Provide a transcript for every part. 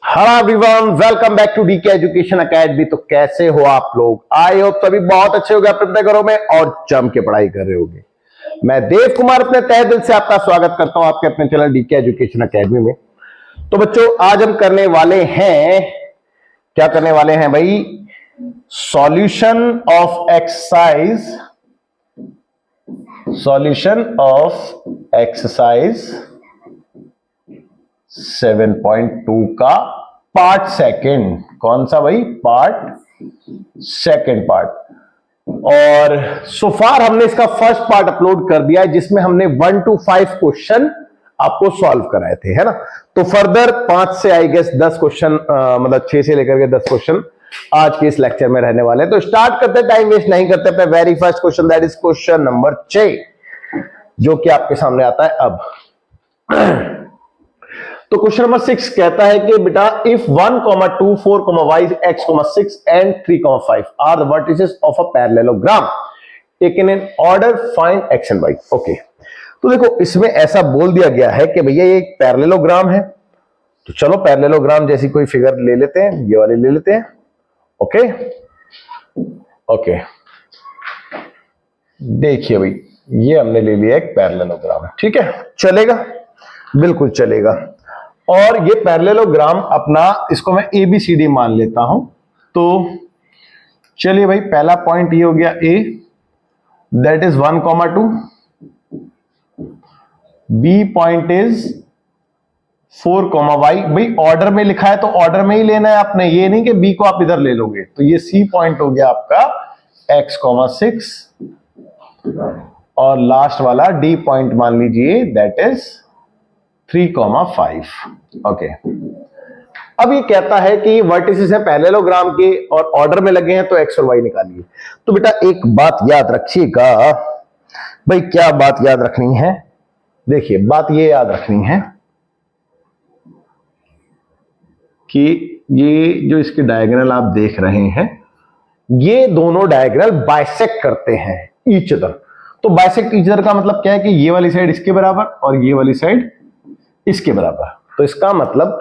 Hello everyone, welcome back to DK education academy. तो कैसे हो आप लोग? आई होप सभी बहुत अच्छे होंगे अपने घरों में और जम के पढ़ाई कर रहे होंगे। मैं देव कुमार अपने तहे दिल से आपका स्वागत करता हूं आपके अपने चैनल डीके एजुकेशन एकेडमी में। तो बच्चों, आज हम करने वाले हैं, क्या करने वाले हैं भाई? सॉल्यूशन ऑफ एक्सरसाइज 7.2 का पार्ट सेकंड। कौन सा भाई? Second part. और सो फार हमने इसका फर्स्ट पार्ट अपलोड कर दिया है, जिसमें हमने 1 to 5 क्वेश्चन आपको सॉल्व कराए थे, है ना। तो फर्दर 5 से आई गेस 10 क्वेश्चन, मतलब 6 से लेकर के 10 क्वेश्चन आज के इस लेक्चर में रहने वाले हैं। तो स्टार्ट करते, टाइम वेस्ट नहीं करते अपने very first question, that is question number 6, जो कि आपके सामने आता है अब। तो क्वेश्चन नंबर 6 कहता है कि बेटा, if 1, 2, 4, y, x, 6 and 3, 5 are the vertices of a parallelogram taken in order, find x and y। Okay, तो देखो इसमें ऐसा बोल दिया गया है कि भैया ये एक पैरेललोग्राम है। तो चलो पैरेललोग्राम जैसी कोई फिगर ले लेते हैं, ये वाली ले लेते हैं। ओके ओके, देखिए भाई, ये हमने ले लिया एक पैरेललोग्राम, ठीक है, चलेगा, बिल्कुल चलेगा। और ये पैरेललोग्राम अपना, इसको मैं ABCD मान लेता हूं। तो चलिए भाई, पहला पॉइंट ये हो गया A, that is 1, 2। B point is 4, y। भाई ऑर्डर में लिखा है तो ऑर्डर में ही लेना है आपने, ये नहीं कि B को आप इधर ले लोगे। तो ये C पॉइंट हो गया आपका x, 6, और लास्ट वाला D पॉइंट मान लीजिए, दैट इज 3, 5। ओके, अब ये कहता है कि वर्टिसेस है पैरेललोग्राम के और ऑर्डर में लगे हैं, तो x और y निकालिए। तो बेटा एक बात याद रखिएगा भाई, क्या बात याद रखनी है? देखिए, बात ये याद रखनी है कि ये जो इसके डायगोनल आप देख रहे हैं, ये दोनों डायगोनल बाइसेक्ट करते हैं ईच अदर। तो बाइसेक्ट ईच अदर का मतलब क्या है कि ये वाली साइड इसके बराबर और ये वाली साइड इसके बराबर। तो इसका मतलब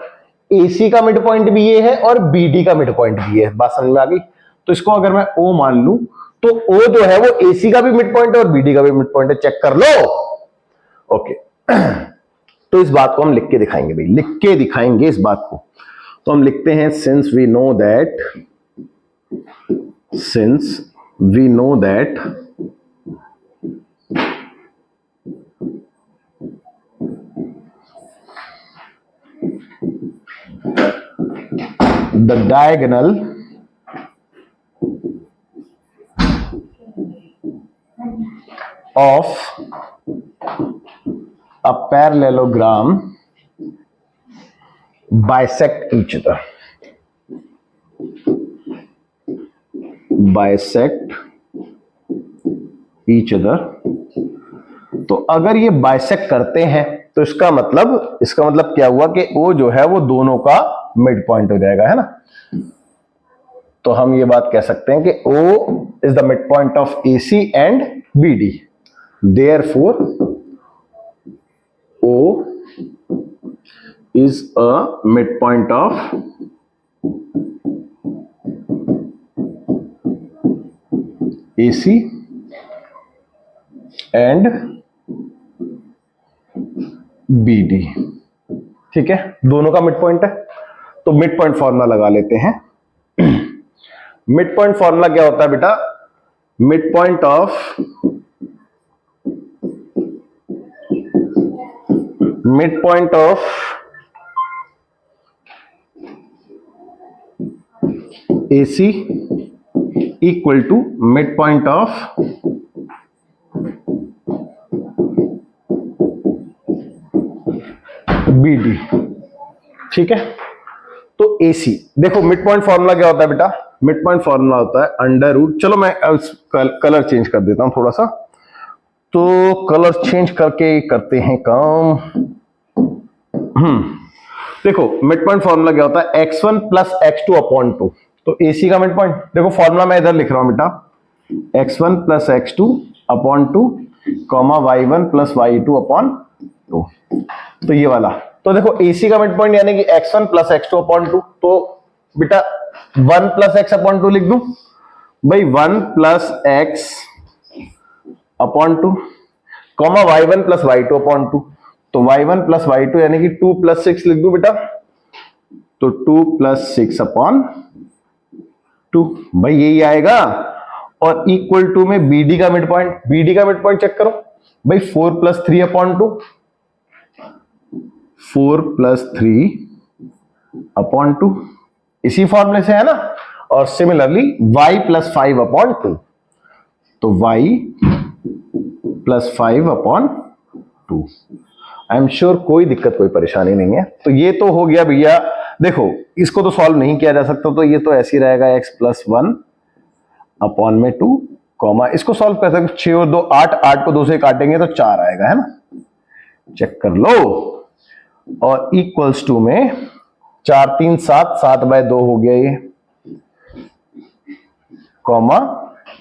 AC का मिड पॉइंट भी ये है और BD का मिड पॉइंट भी है। बात समझ में आ गई? तो इसको अगर मैं O मान लूं, तो O जो है वो AC का भी मिड पॉइंट है और BD का भी मिड पॉइंट है, चेक कर लो। ओके, तो इस बात को हम लिख के दिखाएंगे भाई, लिख के दिखाएंगे इस बात को। तो हम लिखते हैं, since we know that the diagonal of a parallelogram bisect each other, तो अगर ये बाइसेक्ट करते हैं तो इसका मतलब क्या हुआ कि O जो है वो दोनों का मिड पॉइंट हो जाएगा, है ना। तो हम ये बात कह सकते हैं कि O is the mid point of AC and BD, therefore O is a midpoint of AC and BD, ठीक है, दोनों का मिड पॉइंट है। तो मिड पॉइंट फॉर्मूला लगा लेते हैं। मिड पॉइंट फॉर्मूला क्या होता है बेटा? Mid point of AC equal to mid point of BD, ठीक है। तो AC, देखो मिड पॉइंट फॉर्मूला क्या होता है बेटा? मिड पॉइंट फॉर्मूला होता है अंडर रूट, चलो मैं कलर चेंज कर देता हूं थोड़ा सा, तो कलर चेंज करके करते हैं काम। देखो मिड पॉइंट फॉर्मूला क्या होता है? x1 plus x2 upon 2। तो AC का मिड पॉइंट, देखो फॉर्मूला मैं इधर लिख रहा हूं बेटा, x1 plus x2 upon 2, y1 plus y2 upon 2। तो ये वाला, तो देखो AC का मिड पॉइंट यानी कि x1 प्लस x2 अपॉन 2, तो बेटा 1 प्लस x अपॉन 2 लिख दूं भाई, 1 plus x upon 2, comma y1 plus y2 upon 2, तो y1 प्लस y2 यानी कि 2 प्लस 6 लिख दूं बेटा, तो 2 प्लस 6 अपॉन 2 भाई यही आएगा। और इक्वल टू में BD का मिड पॉइंट, BD का मिड पॉइंट चेक करो भाई, 4 प्लस 3 अपॉन 2, 4 प्लस 3 अपॉन 2, इसी फॉर्मूले से है ना। और सिमिलरली y प्लस 5 अपॉन 2, तो y plus 5 upon 2। I am sure कोई दिक्कत कोई परेशानी नहीं है। तो ये तो हो गया भैया, देखो इसको तो सॉल्व नहीं किया जा सकता, तो ये तो ऐसे ही रहेगा x प्लस 1 अपॉन में 2, कॉमा इसको सॉल्व कर सकते 6 और 2 8, 8 को 2 से काटेंगे तो 4 आएगा, है ना, चेक कर लो। और इक्वल्स टू में 4 3 7, 7 बाय 2 हो गया ये, कॉमा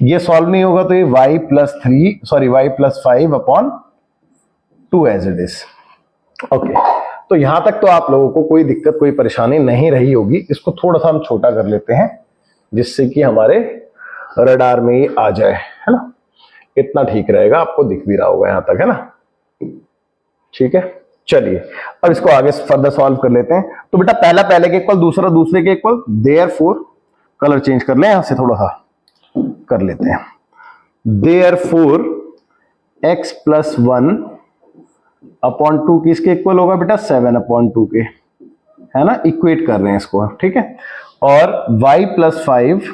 ये सॉल्व नहीं होगा तो ये y plus 5 upon 2 as it is. Okay, तो यहां तक तो आप लोगों को कोई दिक्कत कोई परेशानी नहीं रही होगी। इसको थोड़ा सा हम छोटा कर लेते हैं जिससे कि हमारे रडार में ये आ जाए, है ना, इतना ठीक रहेगा, आपको दिख भी रहा होगा यहां तक, है ना, ठीक है। चलिए अब इसको आगे फर्दर सॉल्व कर लेते हैं। तो बेटा पहला पहले के इक्वल, दूसरा दूसरे के इक्वल, देयरफॉर कलर चेंज कर लें, यहां से थोड़ा सा कर लेते हैं। देयरफॉर x प्लस 1 अपॉन 2 किसके इक्वल होगा बेटा, 7 अपॉन 2 के, है ना, इक्वेट कर रहे हैं इसको, ठीक है। और y प्लस 5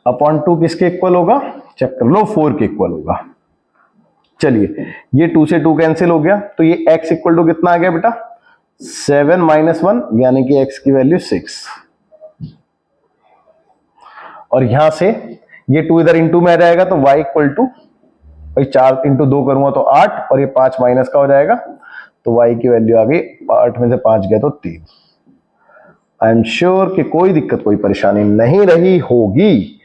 अपॉन 2 किसके इक्वल होगा, चेक कर लो, 4 के इक्वल होगा। चलिए ये 2 से 2 कैंसिल हो गया, तो ये x इक्वल टू कितना आ गया बेटा, 7 माइनस 1 यानी कि x की वैल्यू 6। और यहां से ये 2 इधर इंटू में आ जाएगा, तो y इक्वल टू भाई 4 इंटू 2 करूंगा तो 8, और ये 5 माइनस का हो जाएगा, तो y की वैल्यू आ गई 8 में से 5 गया तो 3। आई एम श्योर कि कोई दिक्कत कोई परेशानी नहीं रही होगी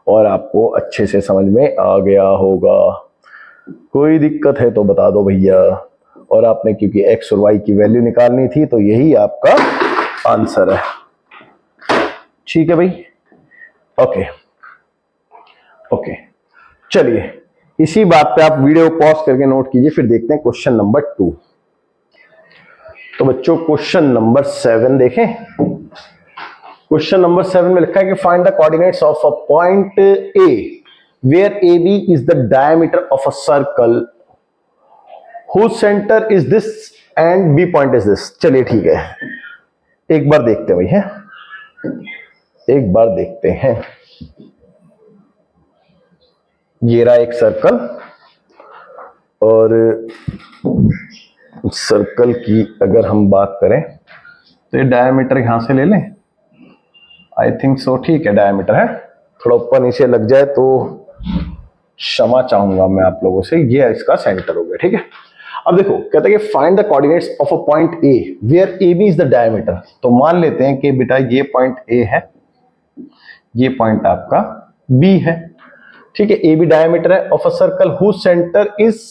और आपको अच्छे से समझ में आ गया होगा। कोई दिक्कत है तो बता दो भैया। और आपने क्योंकि x और y की वैल्यू निकालनी थी, तो यही आपका आंसर है, ठीक है भाई। ओके ओके, चलिए इसी बात पे आप वीडियो पॉज करके नोट कीजिए, फिर देखते हैं क्वेश्चन नंबर 2। तो बच्चों क्वेश्चन नंबर 7 देखें। क्वेश्चन नंबर 7 में लिखा है कि find the coordinates of a point A where AB is the diameter of a circle whose center is this and B point is this। चलिए ठीक है, एक बार देखते हैं भाई, है एक बार देखते हैं। ये रहा एक सर्कल, और सर्कल की अगर हम बात करें तो ये डायमीटर यहां से ले लें, आई थिंक सो, ठीक है डायमीटर है, थोड़ा ऊपर नीचे लग जाए तो क्षमा चाहूंगा मैं आप लोगों से। ये इसका सेंटर हो गया, ठीक है। अब देखो कहते हैं कि find the coordinates of a point A where AB is the diameter. तो मान लेते हैं कि बेटा ये पॉइंट A है, ये पॉइंट आपका B है, ठीक है। AB डायमीटर है of a circle whose centre is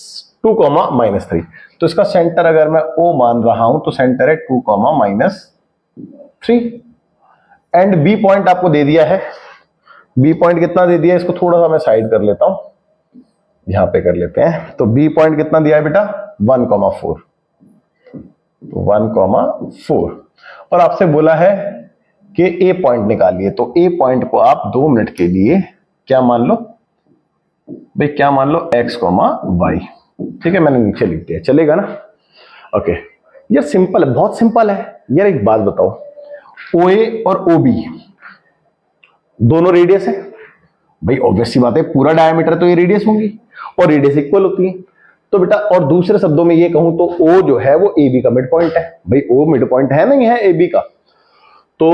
2, -3। तो इसका सेंटर अगर मैं O मान रहा हूं तो सेंटर है 2, -3। एंड B पॉइंट आपको दे दिया है, B पॉइंट कितना दे दिया है, इसको थोड़ा सा मैं साइड कर लेता हूं, यहां पे कर लेते हैं। तो B पॉइंट कितना दिया है बेटा, 1,4, तो 1,4। और आपसे बोला है कि A पॉइंट निकालिए, तो A पॉइंट को आप 2 मिनट के लिए क्या मान लो भाई, क्या मान लो, x, y, ठीक है, मैंने नीचे लिख दिया, चलेगा ना। ओके यार सिंपल है, बहुत सिंपल है यार। एक बात बताओ, OA और OB दोनों रेडियस है भाई, ऑब्वियस सी बात है, पूरा डायमीटर तो ये रेडियस होंगी और रेडियस इक्वल होती है। तो बेटा और दूसरे शब्दों में ये कहूं तो O जो है वो AB का मिड पॉइंट है भाई, O मिड पॉइंट है नहीं है AB का, तो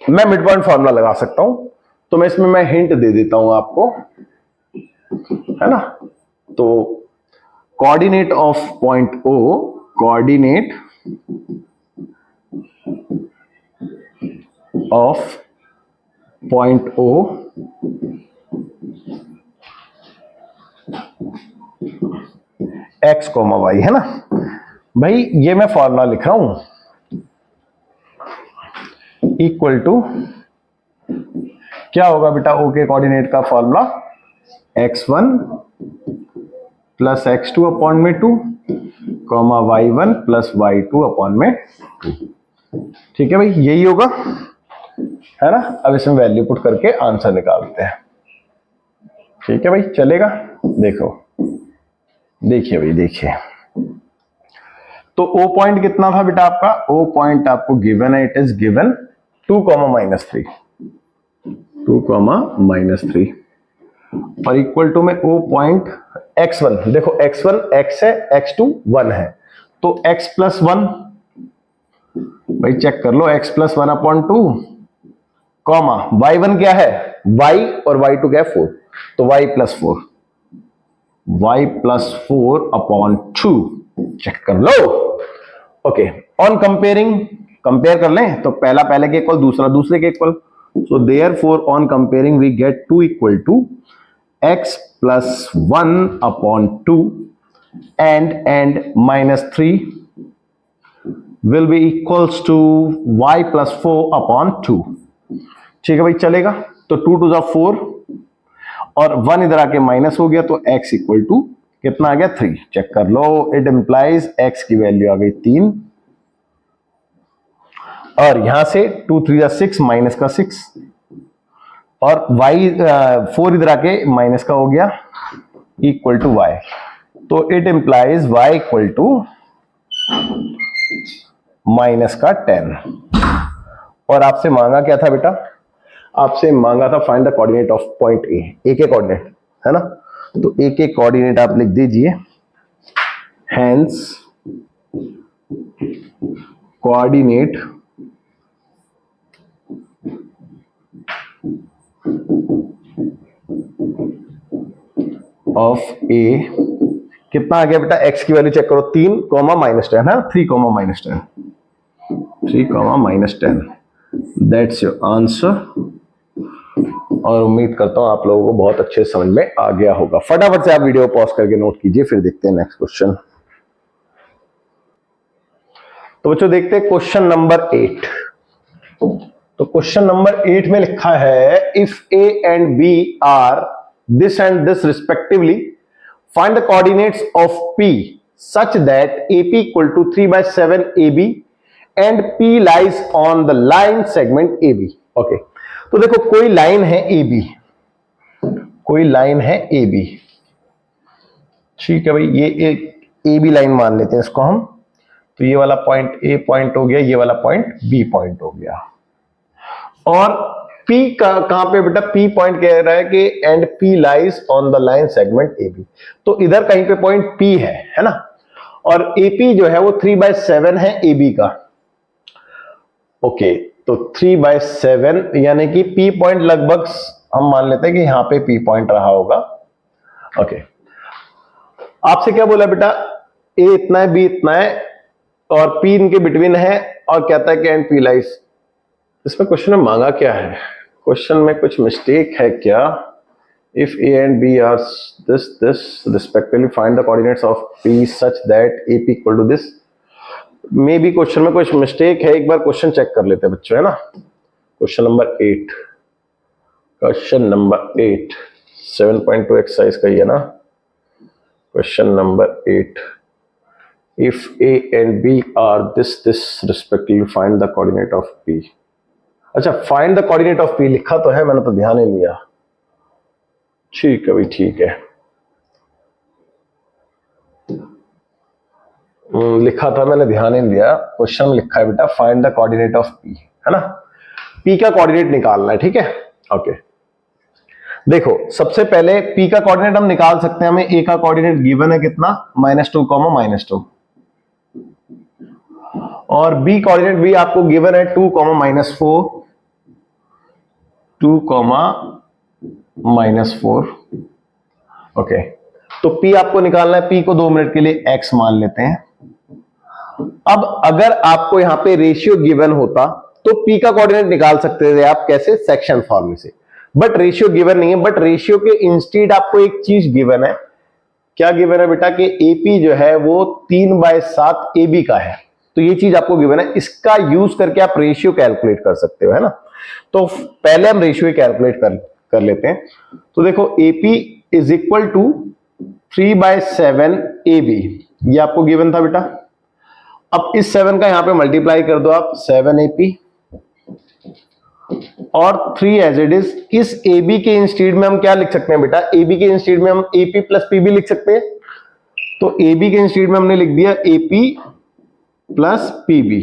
मैं मिड पॉइंट फॉर्मूला लगा सकता हूं। तो मैं इसमें मैं हिंट दे देता हूं आपको, है ना। तो coordinate of point O, coordinate of point O x, y, है ना। भाई ये मैं फॉर्मूला लिख रहा हूं, इक्वल टू क्या होगा बेटा, ओ के कोऑर्डिनेट का formula x1 plus x2 upon में 2 comma y1 plus y2 upon में 2। ठीक है भाई, यही होगा, है ना। अब इसमें वैल्यू पुट करके आंसर निकालते हैं। ठीक है भाई, चलेगा। देखो, देखिए भाई, देखिए, तो ओ पॉइंट कितना था बेटा आपका, ओ पॉइंट आपको गिवन है, इट इज गिवन 2 -3, 2 -3 और इक्वल टू में ओ पॉइंट x1, देखो x1 x है, x2 1 है, तो x प्लस 1, भाई चेक कर लो, x plus 1 upon 2 comma y1 क्या है, y और y2 क्या है 4, तो y प्लस 4 अपॉन 2, चेक कर लो। ओके, ऑन कंपेयरिंग, कंपेयर कर लें तो पहला पहले के इक्वल, दूसरा दूसरे के equal, so therefore on comparing we get 2 equal to x plus 1 upon 2 and -3 will be equals to y plus 4 upon 2। ठीक है भाई, चलेगा। तो 2 to the 4 और 1 इधर आके माइनस हो गया, तो x इक्वल टू कितना आ गया 3। चेक कर लो, इट इंप्लाइज x की वैल्यू आ गई 3 और यहां से 2 3 6 माइनस का 6 और y 4 इधर आके माइनस का हो गया इक्वल टू y, तो it implies y equal to minus का 10। और आपसे मांगा क्या था बेटा, आपसे मांगा था find the coordinate of point A के कोऑर्डिनेट, है ना। तो ए के कोऑर्डिनेट आप लिख दीजिए, हेंस कोऑर्डिनेट ऑफ ए कितना आ गया बेटा, x की वैल्यू चेक करो, 3 -10 है, 3 -10, 3 -10, दैट्स योर आंसर। और उम्मीद करता हूं आप लोगों को बहुत अच्छे समझ में आ गया होगा। फटाफट से आप वीडियो पॉज करके नोट कीजिए, फिर देखते हैं नेक्स्ट क्वेश्चन। तो बच्चों देखते हैं क्वेश्चन नंबर 8। तो क्वेश्चन नंबर 8 में लिखा है, if a and b are this and this respectively, find the coordinates of P such that AP equal to 3/7 AB and P lies on the line segment AB। Okay, तो देखो कोई line है AB, कोई line है AB, ठीक है भाई, ये एक AB लाइन मान लेते हैं इसको हम। तो ये वाला पॉइंट A पॉइंट हो गया, ये वाला पॉइंट B पॉइंट हो गया। और P का कहां पे बेटा, P पॉइंट कह रहा है कि and P lies on the line segment AB, तो इधर कहीं पे पॉइंट P है ना। और AP जो है वो 3/7 है AB का। ओके, तो 3/7 यानी कि P पॉइंट लगभग हम मान लेते हैं कि यहां पे P पॉइंट रहा होगा। ओके, आपसे क्या बोला बेटा, A इतना है, B इतना है और P इनके बिटवीन है, और कहता है कि एंड P लाइज। इसमें क्वेश्चन में मांगा क्या है, क्वेश्चन में कुछ मिस्टेक है क्या। If A and B are this respectively find the coordinates of P such that A P equal to this. May be question में कुछ मिस्टेक है, एक बार क्वेश्चन चेक कर लेते हैं बच्चों, है ना। Question number 8, question number 8 7.2 exercise का ही है ना। Question number 8, if A and B are this respectively find the coordinate of P. अच्छा, find the coordinate of P लिखा तो है, मैंने तो ध्यान नहीं दिया। ठीक है भाई, ठीक है, लिखा था, मैंने ध्यान नहीं दिया। क्वेश्चन में लिखा है बेटा find the coordinate of P, है ना। पी का कोऑर्डिनेट निकालना है, ठीक है। ओके, देखो सबसे पहले पी का कोऑर्डिनेट हम निकाल सकते हैं। हमें ए का कोऑर्डिनेट गिवन है कितना, -2, -2, और बी कोऑर्डिनेट भी आपको गिवन है 2, -4, 2, -4। ओके, तो P आपको निकालना है, P को 2 मिनट के लिए x मान लेते हैं। अब अगर आपको यहां पे रेशियो गिवन होता तो P का कोऑर्डिनेट निकाल सकते थे आप, कैसे, सेक्शन फॉर्मूले से। बट रेशियो गिवन नहीं है, बट रेशियो के इंस्टीड आपको एक चीज गिवन है क्या गिवन है बेटा कि एपी जो है वो 3/7 AB का है, तो ये चीज आपको गिवन है। इसका यूज करके आप रेशियो कैलकुलेट कर सकते हो, है ना। तो पहले हम रेशियो कैलकुलेट कर लेते हैं। तो देखो AP is equal to 3/7 AB, ये आपको गिवन था बेटा। अब इस 7 का यहां पे मल्टीप्लाई कर दो आप, 7 AP और 3 एज इट इज। इस AB के इंस्टीड में हम क्या लिख सकते हैं बेटा, AB के इंस्टीड में हम AP प्लस PB लिख सकते हैं। तो AB के इंस्टीड में हमने लिख दिया AP प्लस PB,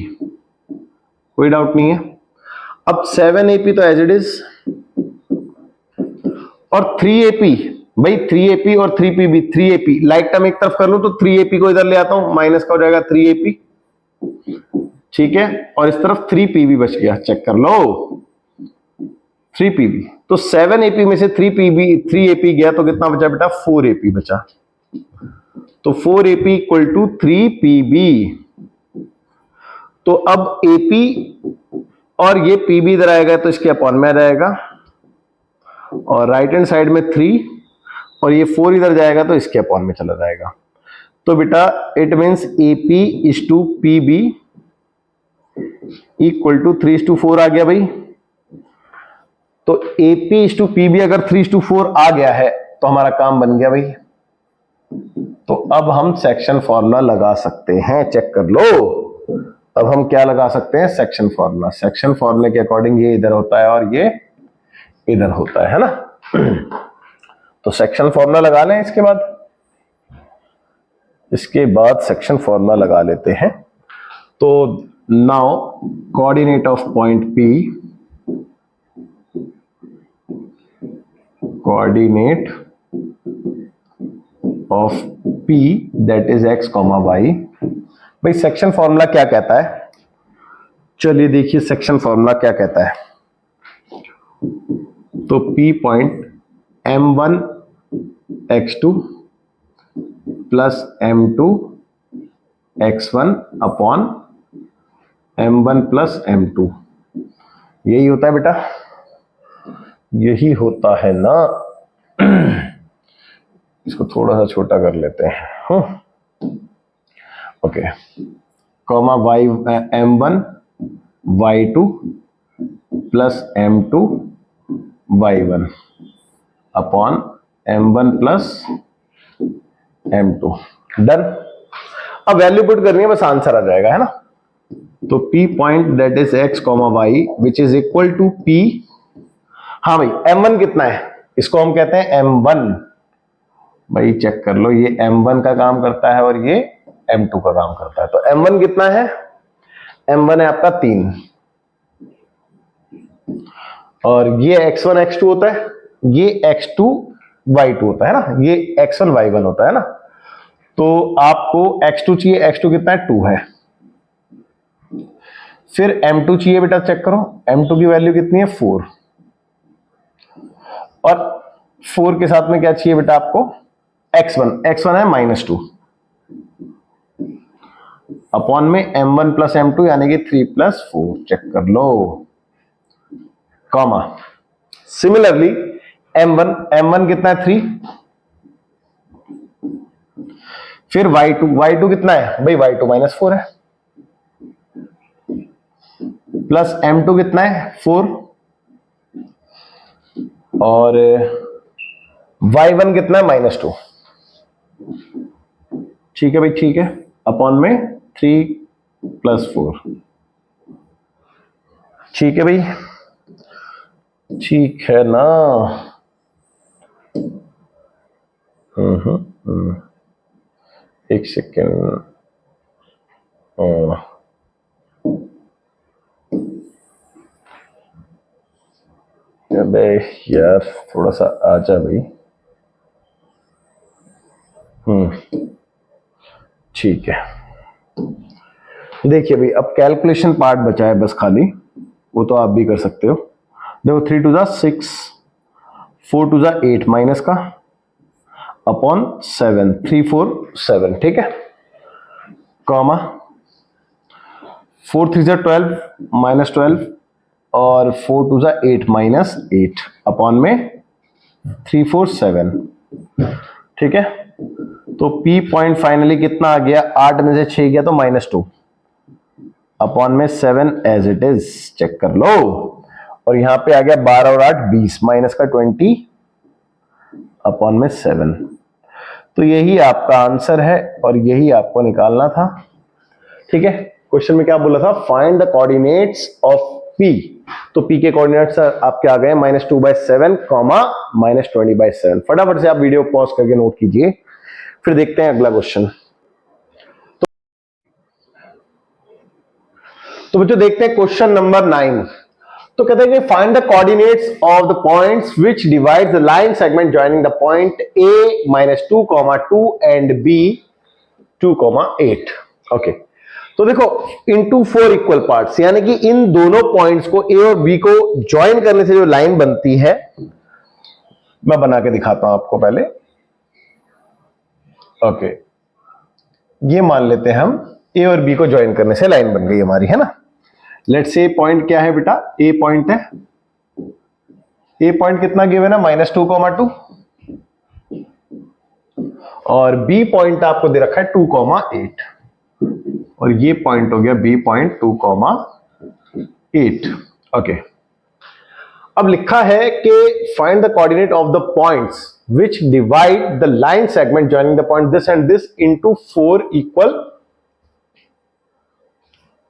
कोई डाउट नहीं है। अब 7 AP तो एज इट इज, और 3 AP, भाई 3 AP और 3 PB, 3 AP लाइक टर्म एक तरफ कर लो, तो 3 AP को इधर ले आता हूं, माइनस का हो जाएगा 3 AP, ठीक है। और इस तरफ 3 PB बच गया, चेक कर लो 3 PB। तो 7 AP में से 3 AP गया, तो कितना बचा बेटा, 4 AP बचा। तो 4 AP इक्वल टू 3 PB। तो अब AP और ये PB इधर आएगा तो इसके अपॉन में रहेगा, और राइट हैंड साइड में 3 और ये 4 इधर जाएगा तो इसके अपॉन में चला जाएगा। तो बेटा it means AP is to PB equal to 3:4 आ गया भाई। तो AP इज टू PB अगर 3:4 आ गया है तो हमारा काम बन गया भाई। तो अब हम सेक्शन फॉर्मूला लगा सकते हैं, चेक कर लो। अब हम क्या लगा सकते हैं, सेक्शन फॉर्मूला। सेक्शन फॉर्मूले के अकॉर्डिंग ये इधर होता है और ये इधर होता है ना। तो सेक्शन फॉर्मूला लगा लें। इसके बाद सेक्शन फॉर्मूला लगा लेते हैं। तो now coordinate of point P, coordinate of P that is x, y। भाई सेक्शन फॉर्मूला क्या कहता है, चलिए देखिए सेक्शन फॉर्मूला क्या कहता है। तो P point M1 x2 plus M2 x1 upon M1 plus M2, यही होता है बेटा, यही होता है ना। इसको थोड़ा सा छोटा कर लेते हैं, okay. Comma y M1 y2 plus M2 y1 upon M1 plus M2, done. अब वैल्यू पुट करनी है, बस आंसर आ जाएगा, है ना। तो P point that is x, y which is equal to P, हाँ भाई M1 कितना है, इसको हम कहते हैं M1। भाई चेक कर लो, ये M1 का काम करता है और ये M2 का काम करता है। तो M1 कितना है, M1 है आपका 3, और ये x1 x2 होता है, ये x2 y2 होता है ना, ये x1 y1 होता है ना। तो आपको x2 चाहिए, x2 कितना है, 2 है। फिर M2 चाहिए बेटा, चेक करो M2 की वैल्यू कितनी है, 4, और 4 के साथ में क्या चाहिए बेटा आपको, x1 है -2 अपॉन में M1 प्लस M2 यानी कि 3 प्लस 4, चेक कर लो, कॉमा। सिमिलरली M1 कितना है, 3, फिर y2 कितना है भाई, y2 -4 है, प्लस M2 कितना है, 4, और y1 कितना है, -2, ठीक है भाई, ठीक है, अपॉन में 3 प्लस 4, ठीक है भाई, ठीक है ना। एक सेकेंड, अबे यार थोड़ा सा आजा भाई। ठीक है, देखिए भाई अब कैलकुलेशन पार्ट बचा है बस खाली, वो तो आप भी कर सकते हो। देखो 3 2 6, 4 2 8 माइनस का अपॉन 7, 3 4 7, ठीक है, कॉमा 4 3 12 -12 और 4 2 8 -8 अपॉन में 3 4 7, ठीक है। तो P पॉइंट फाइनली कितना आ गया, 8 में से 6 गया तो -2 अपॉन में 7 एज इट इज, चेक कर लो। और यहां पे आ गया 12 और 8 20, माइनस का 20 अपॉन में 7। तो यही आपका आंसर है और यही आपको निकालना था। ठीक है, क्वेश्चन में क्या बोला था, find the coordinates of P। तो P के कोऑर्डिनेट्स आपके आ गए -2/7 कॉमा -20/7। फटाफट से आप वीडियो पॉज करके नोट कीजिए, फिर देखते हैं अगला क्वेश्चन। तो बच्चों देखते हैं क्वेश्चन नंबर 9। तो कहते हैं कि find the coordinates of the points which divide the line segment joining the point A -2, 2 and B 2, 8। Okay, तो देखो इनटू 4 इक्वल पार्ट्स, यानी कि इन दोनों पॉइंट्स को A और B को ज्वाइन करने से जो लाइन बनती है, मैं बना के दिखाता हूं आपको पहले। ओके, ये मान लेते हैं हम A और B को ज्वाइन करने से लाइन बन गई हमारी, है ना। लेट्स से पॉइंट क्या है बेटा, A पॉइंट है। A पॉइंट कितना गिवन है, -2, 2 और B पॉइंट आपको दे रखा है 2, 8 और ये पॉइंट हो गया B पॉइंट 2, 8। ओके, अब लिखा है कि find the coordinate of the points which divide the line segment joining the point this and this into 4 equal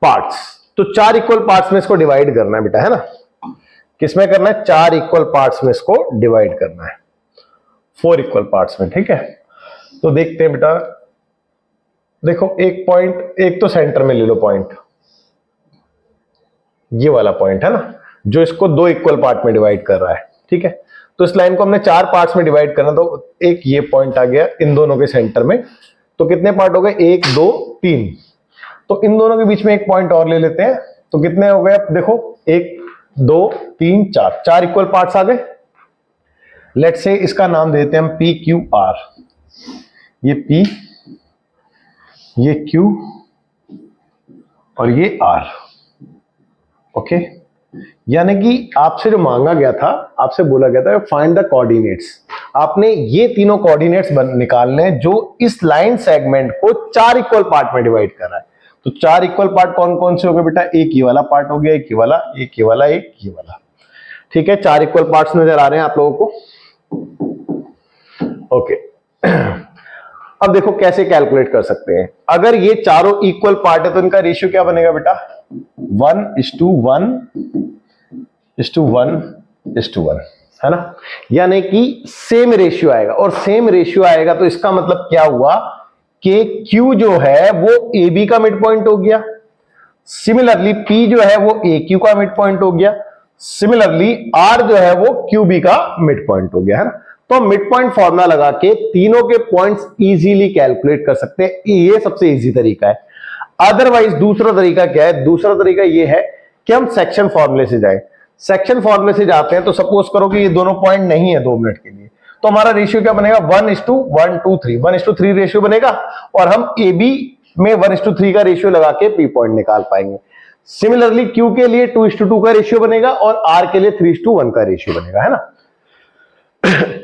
parts. तो 4 इक्वल पार्ट्स में इसको डिवाइड करना है बेटा, है ना। किसमें करना है, 4 इक्वल पार्ट्स में इसको डिवाइड करना है, 4 इक्वल पार्ट्स में। ठीक है, तो देखते हैं बेटा। देखो एक पॉइंट, एक तो सेंटर में ले लो पॉइंट, ये वाला पॉइंट है ना, जो इसको 2 इक्वल पार्ट में डिवाइड कर रहा है। ठीक है, तो इस लाइन को हमने 4 पार्ट्स में डिवाइड करना, तो एक ये पॉइंट आ गया इन दोनों के सेंटर में। तो कितने पार्ट हो गए, 1 2 3। तो इन दोनों के बीच में एक पॉइंट और ले लेते हैं, तो कितने हो गए, अब देखो 1 2 3 4, 4 इक्वल पार्ट्स आ गए। लेट्स से इसका नाम देते हैं हम PQR। ये P, ये Q और ये R। ओके, यानी कि आपसे जो मांगा गया था, आपसे बोला गया था फाइंड द कोऑर्डिनेट्स। आपने ये तीनों कोऑर्डिनेट्स निकालने जो इस लाइन सेगमेंट को 4 इक्वल पार्ट में डिवाइड कर रहा है। तो 4 इक्वल पार्ट कौन कौन से हो गए बेटा, एक ये वाला पार्ट हो गया, एक ये वाला, एक ये वाला, एक ये वाला। ठीक है, 4 इक्वल पार्ट्स नजर आ रहे हैं आप लोगों को। ओके, अब देखो कैसे कैलकुलेट कर सकते हैं। अगर ये चारों इक्वल पार्ट है तो इनका रेशियो क्या बनेगा बेटा, 1:1:1:1, है ना। यानी कि सेम रेशियो आएगा, और सेम रेशियो आएगा तो इसका मतलब क्या हुआ कि Q जो है वो AB का मिड पॉइंट हो गया। सिमिलरली P जो है वो AQ का मिड पॉइंट हो गया। सिमिलरली R जो है वो QB का मिड पॉइंट हो गया, है ना। तो मिड पॉइंट फॉर्मूला लगा के तीनों के पॉइंट्स इजीली कैलकुलेट कर सकते हैं। ये सबसे इजी तरीका है। अदरवाइज दूसरा तरीका क्या है, दूसरा तरीका ये है कि हम सेक्शन फॉर्मूले से जाएं। सेक्शन फॉर्मूले से जाते हैं तो सपोज करो कि ये दोनों पॉइंट नहीं है 2 मिनट के लिए, तो हमारा रेशियो क्या बनेगा, 1:1:3, 1:3 रेशियो बनेगा, और हम AB में 1:3 का रेशियो लगा के P पॉइंट निकाल पाएंगे। सिमिलरली Q के लिए 2:2 का रेशियो बनेगा और R के लिए 3:1 का रेशियो बनेगा, है ना।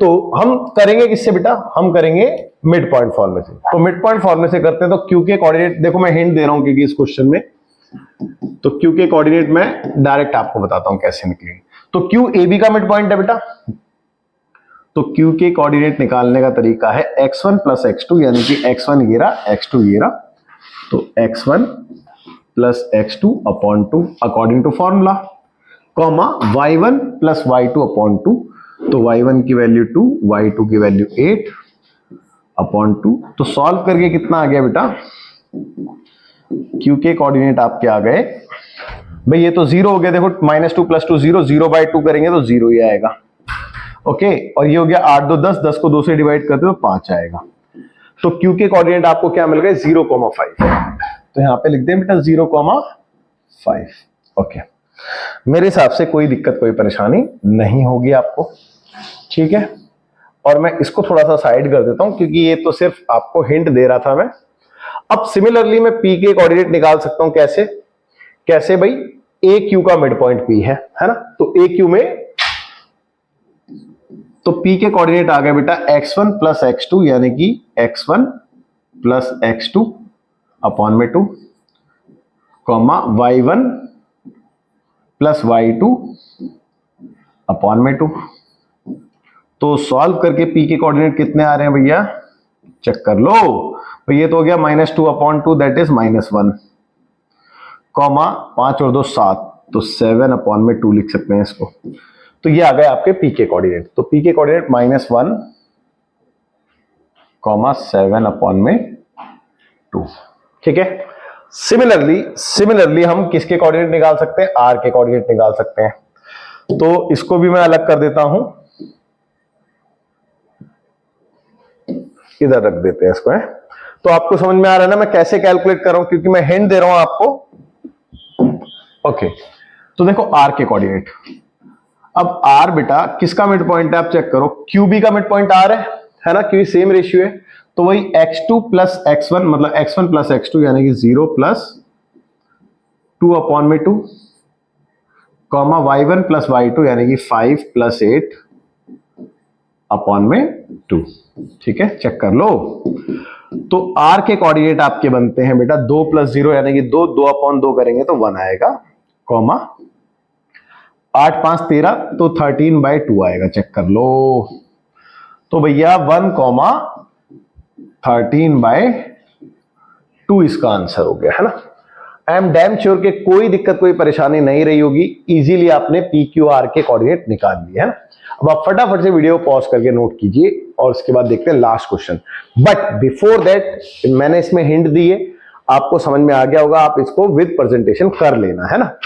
तो हम करेंगे किससे बेटा, हम करेंगे मिड पॉइंट फॉर्मूले से। तो मिड पॉइंट फॉर्मूले से करते हैं, तो Q के कोऑर्डिनेट देखो, मैं हिंट दे रहा हूं क्योंकि इस क्वेश्चन में, तो Q के कोऑर्डिनेट मैं डायरेक्ट आपको बताता हूं कैसे निकलेंगे। तो Q AB का मिड पॉइंट है बेटा, तो Q के कोऑर्डिनेट निकालने का तरीका है x1 + x2, यानी कि x1 ये रहा, x2 ये रहा, तो x1 + x2 upon 2 according to formula, comma y1 + y2 upon 2, तो y1 की वैल्यू 2, y2 की वैल्यू 8 अपॉन 2। तो सॉल्व करके कितना आ गया बेटा, Q के कोऑर्डिनेट आपके आ गए भाई, ये तो 0 हो गया। देखो -2 + 2 0, 0/2 करेंगे तो 0 ही आएगा। ओके, और ये हो गया 8 2 10, 10 को 2 से डिवाइड करते हो 5 आएगा। तो Q के कोऑर्डिनेट आपको क्या मिल गए, 0,5। तो यहां पे लिख दें बेटा 0,5। ओके, मेरे हिसाब से कोई दिक्कत, कोई परेशानी नहीं होगी आपको। ठीक है, और मैं इसको थोड़ा सा साइड कर देता हूं क्योंकि ये तो सिर्फ आपको हिंट दे रहा था मैं। अब सिमिलरली मैं P के कोऑर्डिनेट निकाल सकता हूं, कैसे कैसे भाई, AQ का मिड पॉइंट P है ना। तो AQ में तो P के कोऑर्डिनेट आ गए बेटा x1 प्लस x2 यानी कि x1 प्लस x2 अपॉन में 2, comma y1 plus y2 upon में 2। तो सॉल्व करके P के कोऑर्डिनेट कितने आ रहे हैं भैया, चेक कर लो। तो ये तो हो गया -2 अपॉन 2 दैट इज -1, कॉमा 5 और 2 7, तो 7 अपॉन में 2 लिख सकते हैं इसको। तो ये आ गए आपके P के कोऑर्डिनेट। तो P के कोऑर्डिनेट -1 कॉमा 7 अपॉन में 2, ठीक है। सिमिलरली हम किसके कोऑर्डिनेट निकाल सकते हैं, R के कोऑर्डिनेट निकाल सकते हैं। तो इसको भी मैं अलग कर देता हूं, इधर रख देते हैं इसको है। तो आपको समझ में आ रहा है ना मैं कैसे कैलकुलेट कर रहा हूं, क्योंकि मैं हिंट दे रहा हूं आपको। ओके, तो देखो R के कोऑर्डिनेट, अब R बेटा किसका मिड पॉइंट है आप चेक करो, QB का मिड पॉइंट R है ना, क्योंकि सेम रेशियो है। तो वही x2 प्लस x1 मतलब x1 प्लस x2 यानी कि 0 प्लस 2 अपॉन में 2, कॉमा y1 प्लस y2 यानी कि 5 प्लस 8 अपॉन में 2, ठीक है। चेक कर लो। तो R के कोऑर्डिनेट आपके बनते हैं बेटा 2 प्लस 0 यानी कि 2, 2 अपॉन 2 करेंगे तो 1 आएगा, कॉमा 8 5 13 तो 13/2 आएगा, चेक कर लो। तो भैया 1 कॉमा 13/2 इसका आंसर हो गया है ना। आई एम डैम श्योर कि कोई दिक्कत कोई परेशानी नहीं रही होगी, इजीली आपने PQR के कोऑर्डिनेट निकाल लिए है ना। अब आप फटाफट से वीडियो पॉज करके नोट कीजिए और उसके बाद देखते हैं last question. But before that मैंने इसमें हिंट दी है, आपको समझ में आ गया होगा, आप इसको विद प्रेजेंटेशन कर लेना है ना।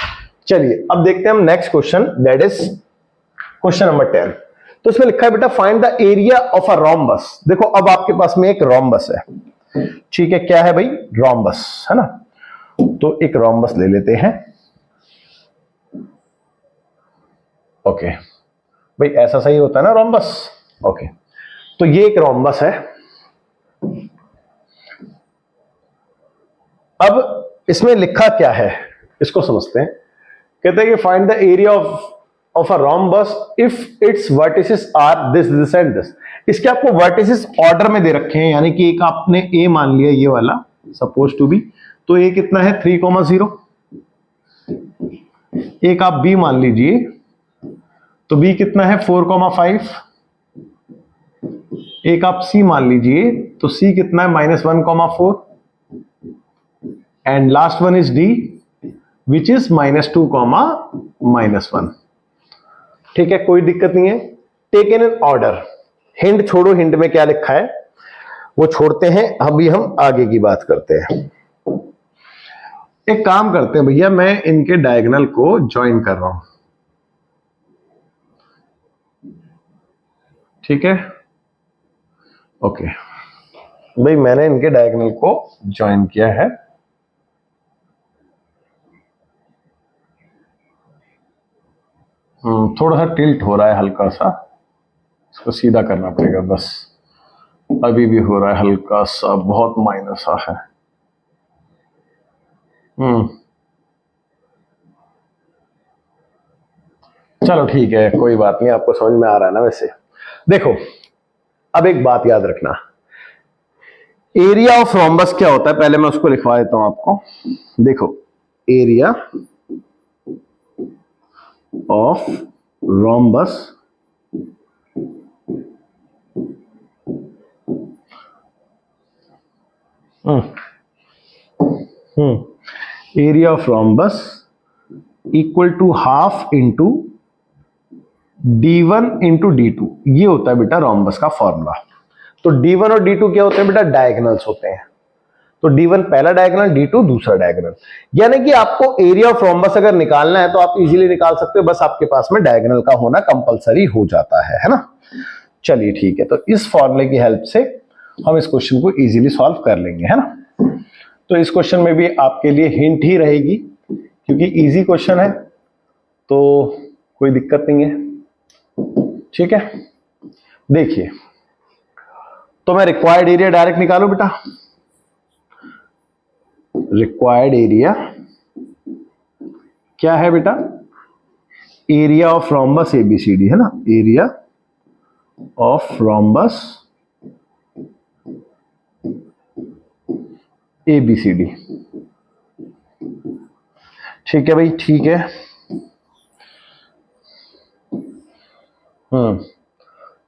चलिए अब देखते हैं हम next question, that is question number 10। तो इसमें लिखा है बेटा find the area of a rhombus. देखो अब आपके पास में एक रोम्बस है, ठीक है। क्या है भाई, रोम्बस है ना। तो एक रोम्बस ले लेते हैं। ओके भाई, ऐसा सही होता है ना रोम्बस। ओके, तो ये एक रोम्बस है। अब इसमें लिखा क्या है इसको समझते हैं। कहते हैं कि find the area of a rhombus if its vertices are this this and this. इसके आपको वर्टिसेस ऑर्डर में दे रखे हैं, यानी कि एक आपने ए मान लिया ये वाला सपोज टू बी, तो ए कितना है 3,0। एक आप बी मान लीजिए, तो बी कितना है 4,5। एक आप सी मान लीजिए, तो सी कितना है -1,4। And last one is D which is -2, -1। ठीक है, कोई दिक्कत नहीं है। Taken in order. हिंट छोड़ो, हिंट में क्या लिखा है वो छोड़ते हैं, अभी हम आगे की बात करते हैं। एक काम करते हैं भैया, मैं इनके डायगोनल को ज्वाइन कर रहा हूं, ठीक है। ओके भाई, मैंने इनके डायगोनल को ज्वाइन किया है। थोड़ा सा टिल्ट हो रहा है हल्का सा, इसको सीधा करना पड़ेगा बस। अभी भी हो रहा है हल्का सा, बहुत माइनर सा है। चलो ठीक है, कोई बात नहीं, आपको समझ में आ रहा है ना। वैसे देखो, अब एक बात याद रखना, एरिया ऑफ रोम्बस क्या होता है, पहले मैं उसको लिखवा देता हूं आपको। देखो, area of rhombus area of rhombus equal to half into d1 into d2। ये होता है बेटा रोम्बस का फॉर्मूला। तो d1 और d2 क्या होते हैं बेटा, डायगोनल्स होते हैं। तो d1 पहला डायगोनल, d2 दूसरा डायगोनल। यानी कि आपको एरिया ऑफ रोम्बस अगर निकालना है तो आप इजीली निकाल सकते हो, बस आपके पास में डायगोनल का होना कंपलसरी हो जाता है ना। चलिए ठीक है, तो इस फॉर्मूले की हेल्प से हम इस क्वेश्चन को इजीली सॉल्व कर लेंगे, है ना। तो इस क्वेश्चन में भी आपके लिए हिंट ही रहेगी, क्योंकि इजी क्वेश्चन है, तो कोई दिक्कत नहीं है, ठीक है। देखिए, तो मैं रिक्वायर्ड एरिया डायरेक्ट निकालू बेटा। रिक्वायर्ड एरिया क्या है बेटा, एरिया ऑफ रोम्बस ABCD है ना, एरिया ऑफ rhombus ABCD। ठीक है भाई, ठीक है।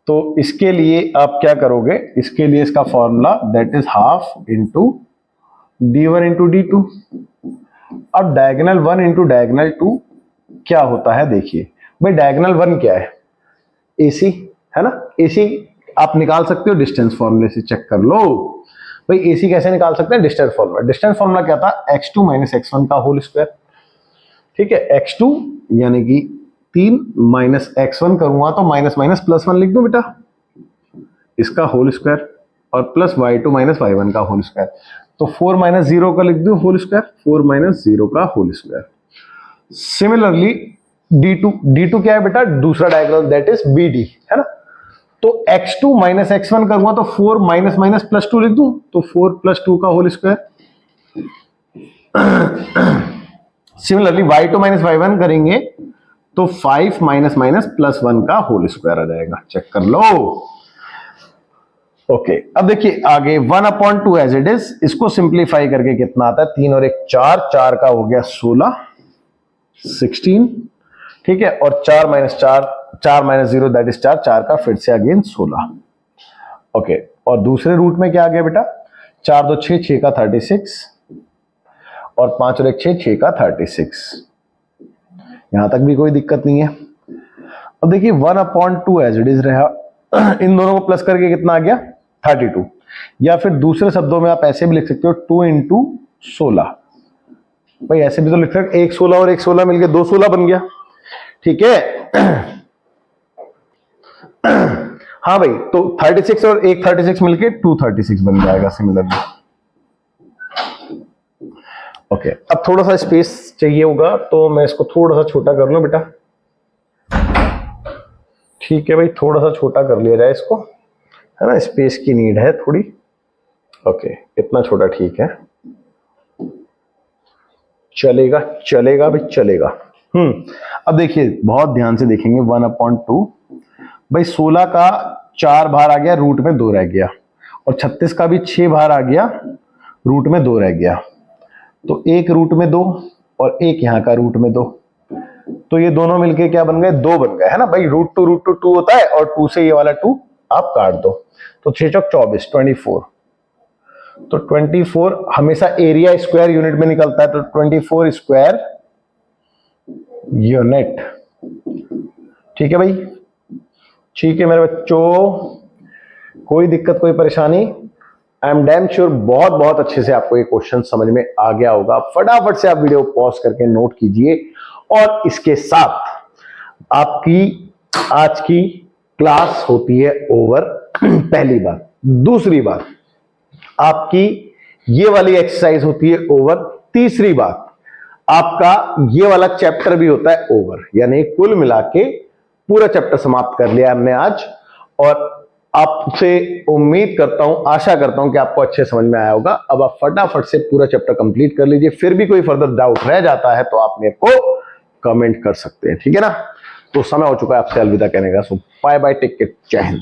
तो इसके लिए आप क्या करोगे, इसके लिए इसका formula that is half into D1 into D2। अब डायगोनल 1 इंटू डायगोनल 2 क्या होता है, देखिए भाई डायगोनल 1 क्या है, AC है ना। AC आप निकाल सकते हो डिस्टेंस फॉर्मूले से, चेक कर लो भाई। AC कैसे निकाल सकते हैं, डिस्टेंस फॉर्मूला। डिस्टेंस फॉर्मूला क्या था, x2 माइनस x1 का होल स्क्वायर। ठीक है, x2 यानी कि 3 माइनस x1 करूंगा तो माइनस माइनस प्लस 1 लिख दूं बेटा, इसका होल स्क्वायर, और प्लस y2 माइनस y1 का होल स्क्वायर। तो 4 माइनस 0 का लिख दूं होल स्क्वायर, 4 माइनस 0 का होल स्क्वायर। सिमिलरली D2 क्या है बेटा, दूसरा डायगोनल दैट इज BD है ना। तो x2 माइनस x1 करूंगा तो 4 माइनस माइनस प्लस 2 लिख दूं, तो 4 प्लस 2 का whole square. Similarly y2 minus y1 करेंगे तो 5 माइनस माइनस प्लस 1 का होल स्क्वायर आ जाएगा, चेक कर लो। ओके, अब देखिए आगे 1/2 एज इट इज, इसको सिंप्लीफाई करके कितना आता है, 3 और 1 4, 4 का हो गया 16 16। ठीक है, और 4 माइनस 4, 4 माइनस 0 दैट इज 4, 4 का फिर से अगेन 16। ओके, और दूसरे रूट में क्या आ गया बेटा, 4 2 6, 6 का 36, और 5 और 1 6, 6 का 36। यहां तक भी कोई दिक्कत नहीं है। अब देखिए 1/2 एज इट इज रहा, इन दोनों को प्लस करके कितना आ गया 32, या फिर दूसरे शब्दों में आप ऐसे भी लिख सकते हो 2 इंटू 16। भाई ऐसे भी तो लिख सकते, एक 16 और एक 16 मिलके 2 16 बन गया। ठीक है हाँ भाई, तो 36 और एक 36 मिलके 236 बन जाएगा सिमिलरली। ओके, अब थोड़ा सा स्पेस चाहिए होगा तो मैं इसको थोड़ा सा छोटा कर लूं बेटा। ठीक है भाई, थोड़ा सा छोटा कर लिया जाए इसको, है ना, स्पेस की नीड है थोड़ी। ओके, इतना छोटा ठीक है, चलेगा चलेगा भाई चलेगा। अब देखिए बहुत ध्यान से देखेंगे 1/2 भाई, 16 का 4 बाहर आ गया, रूट में 2 रह गया, और 36 का भी 6 बाहर आ गया, रूट में 2 रह गया। तो एक रूट में 2 और एक यहां का रूट में 2, तो ये दोनों मिलके क्या बन गए, 2 बन गए, है ना भाई। रूट टू 2 होता है, और 2 से ये वाला 2 आप काट दो, तो 6 चौक 24 24। तो 24 हमेशा एरिया स्क्वायर यूनिट में निकलता है, तो 24 स्क्वायर यूनिट। ठीक है भाई, ठीक है मेरे बच्चों, कोई दिक्कत कोई परेशानी, आई एम डैम श्योर बहुत बहुत अच्छे से आपको ये क्वेश्चन समझ में आ गया होगा। फटाफट से आप वीडियो पॉज करके नोट कीजिए, और इसके साथ आपकी आज की क्लास होती है ओवर। पहली बात, दूसरी बात, आपकी ये वाली एक्सरसाइज होती है ओवर। तीसरी बात, आपका ये वाला चैप्टर भी होता है ओवर, यानी कुल मिला के पूरा चैप्टर समाप्त कर लिया हमने आज। और आपसे उम्मीद करता हूं, आशा करता हूं कि आपको अच्छे समझ में आया होगा। अब आप फटाफट से पूरा चैप्टर कंप्लीट कर लीजिए, फिर भी कोई फर्दर डाउट रह जाता है तो आप मेरे को कमेंट कर सकते हैं, ठीक है ना। तो समय हो चुका है आपसे अलविदा कहने का, सो बाय बाय, टेक केयर, जय हिंद।